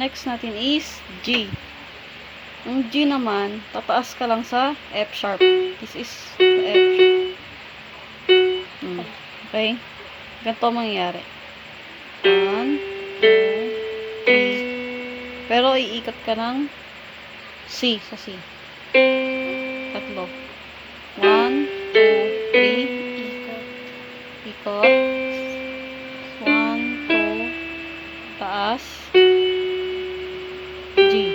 next natin is G. Ang G naman, tataas ka lang sa F sharp. This is F. Okay? Ganito mangyayari. 1, 2, 3. Pero iikot ka ng C sa C. Tatlo. 1, 2, 3. Ikot. 1, 2. Taas. G.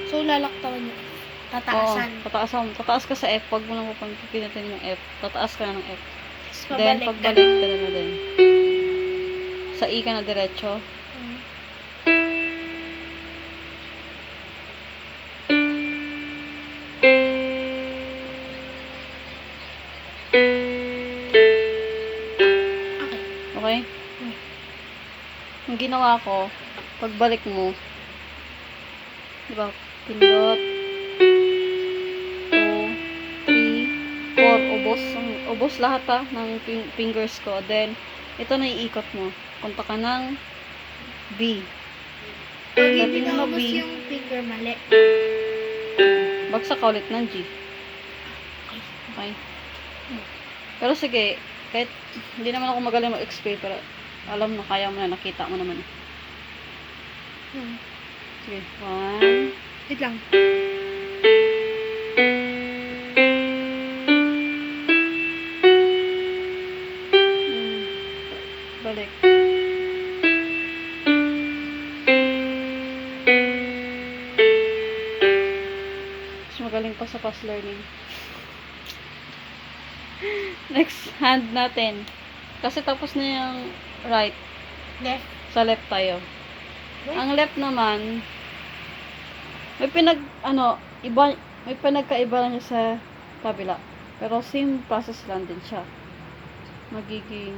So, lalaktawan yung F. Tataasan. Oo, tataasan. Tataas ka sa F. Pag mo lang pipindutin yung F. Tataas ka na ng F. Tapos Then, pabalik pagbalik ka na din. Sa E ka na diretso. Okay? Ang ginawa ko, pagbalik mo, diba, pindot, 2, 3, 4, ubos lahat ng fingers ko. Then, ito na iikot mo. Punta ka ng B. Pag hindi Dating mo na naubos B. yung finger mali. Bagsak ka ulit ng G. Okay? Pero sige, kahit hindi naman ako magaling mag-explain, pero alam mo, kaya mo na, nakita mo naman. Sige, 1. Wait lang. Balik. Mas magaling pa sa fast learning. Next hand natin. Kasi tapos na yung right. Left. Sa left tayo. Right. Ang left naman, may pinagkaiba lang siya sa kabila. Pero same process lang din siya. Magiging